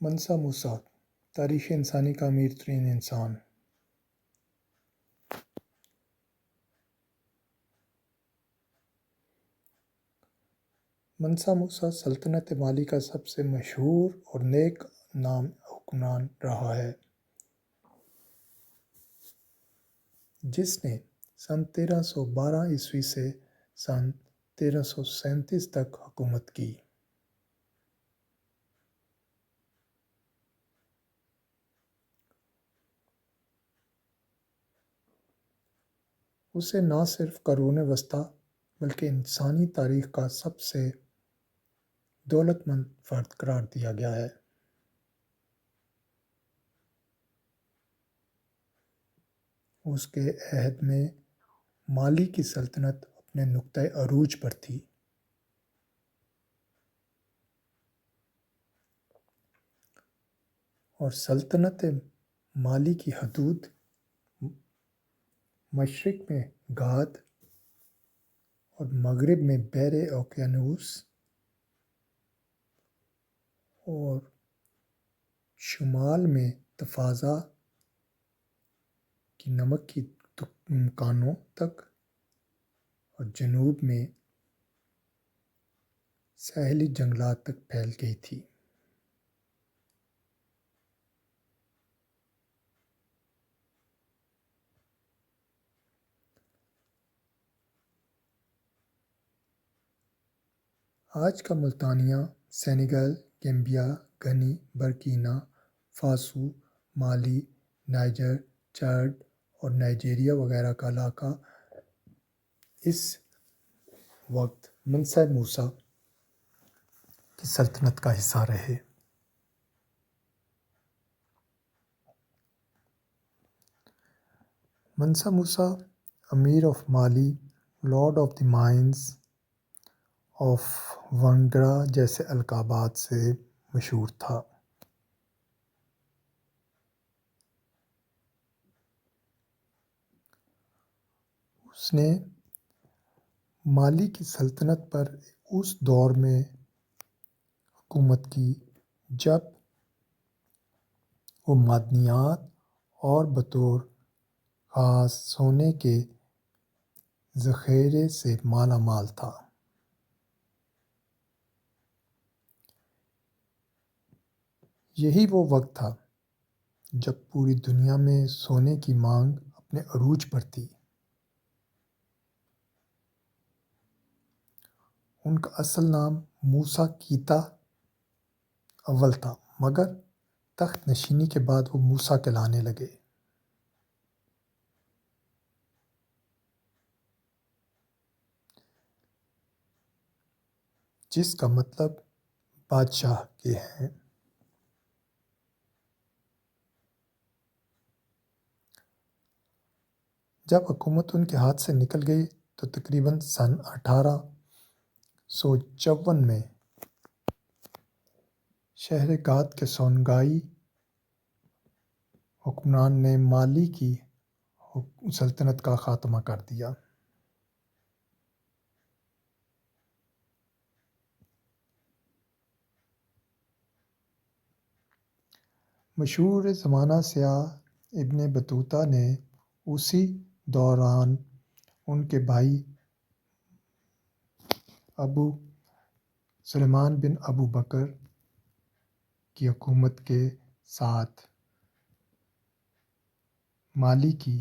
منسا موسیٰ تاریخ انسانی کا امیر ترین انسان۔ منسا موسیٰ سلطنت مالی کا سب سے مشہور اور نیک نام حکمران رہا ہے، جس نے سن 1312 سے سن 1337 تک حکومت کی۔ اسے نہ صرف قرون وسطیٰ بلکہ انسانی تاریخ کا سب سے دولت مند فرد قرار دیا گیا ہے۔ اس کے عہد میں مالی کی سلطنت اپنے نقطۂ عروج پر تھی۔ اور سلطنت مالی کی حدود مشرق میں گھات اور مغرب میں بحر اوقیانوس اور شمال میں تفازا کی نمک کی کانوں تک اور جنوب میں ساحلی جنگلات تک پھیل گئی تھی۔ آج کا ملتانیہ، سینیگل، گیمبیا، گنی، برکینا فاسو، مالی، نائجر، چاڈ اور نائجیریا وغیرہ کا علاقہ اس وقت منسا موسیٰ کی سلطنت کا حصہ رہے۔ منسا موسیٰ امیر of Mali, lord of the mines of Wangara جیسے القابات سے مشہور تھا۔ اس نے مالی کی سلطنت پر اس دور میں حکومت کی جب وہ معدنیات اور بطور خاص سونے کے ذخیرے سے مالا مال تھا۔ یہی وہ وقت تھا جب پوری دنیا میں سونے کی مانگ اپنے عروج پر تھی۔ ان کا اصل نام موسیٰ کیتا اول تھا، مگر تخت نشینی کے بعد وہ موسیٰ کہلانے لگے۔ جس کا مطلب بادشاہ کے ہیں۔ جب حکومت ان کے ہاتھ سے نکل گئی تو تقریباً سن 1854 میں شہر گھات کے سونگائی حکمران نے مالی کی سلطنت کا خاتمہ کر دیا۔ مشہور زمانہ سیاح ابن بطوطہ نے اسی دوران ان کے بھائی ابو سلیمان بن ابو بکر کی حکومت کے ساتھ مالی کی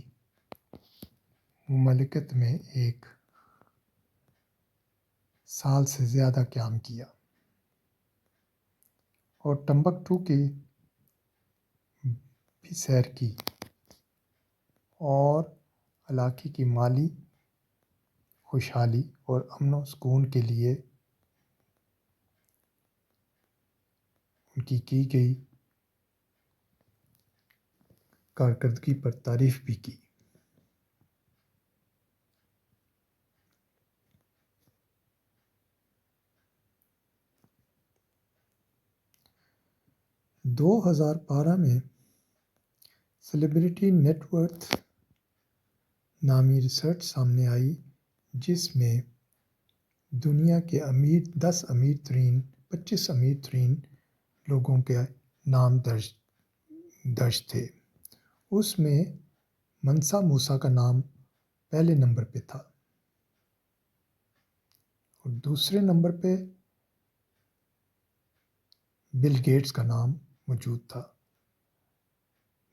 مملکت میں 1 سال سے زیادہ قیام کیا اور ٹمبکٹو کی بھی سیر کی اور علاقے کی مالی خوشحالی اور امن و سکون کے لیے ان کی گئی کارکردگی پر تعریف بھی کی۔ – 2012 میں سیلیبریٹی نیٹ ورتھ نامی ریسرچ سامنے آئی، جس میں دنیا کے 25 امیر ترین لوگوں کے نام درج تھے۔ اس میں منسا موسیٰ کا نام پہلے نمبر پہ تھا اور دوسرے نمبر پہ بل گیٹس کا نام موجود تھا۔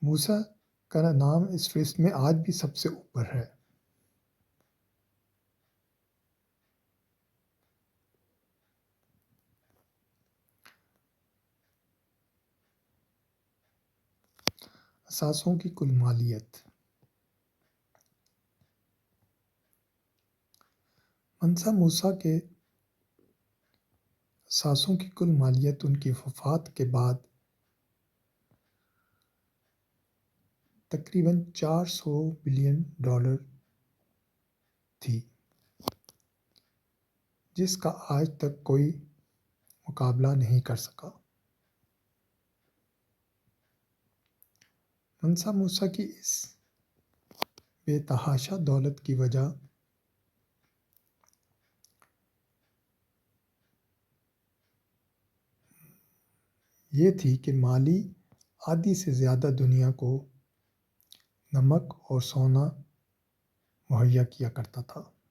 موسیٰ کا نام اس فہرست میں آج بھی سب سے اوپر ہے۔ اثاثوں کی کل مالیت۔ منسا موسیٰ کے اثاثوں کی کل مالیت ان کی وفات کے بعد تقریباً $400 بلین تھی، جس کا آج تک کوئی مقابلہ نہیں کر سکا۔ منسا موسیٰ کی اس بے تحاشا دولت کی وجہ یہ تھی کہ مالی آدھی سے زیادہ دنیا کو نمک اور سونا مہیا کیا کرتا تھا۔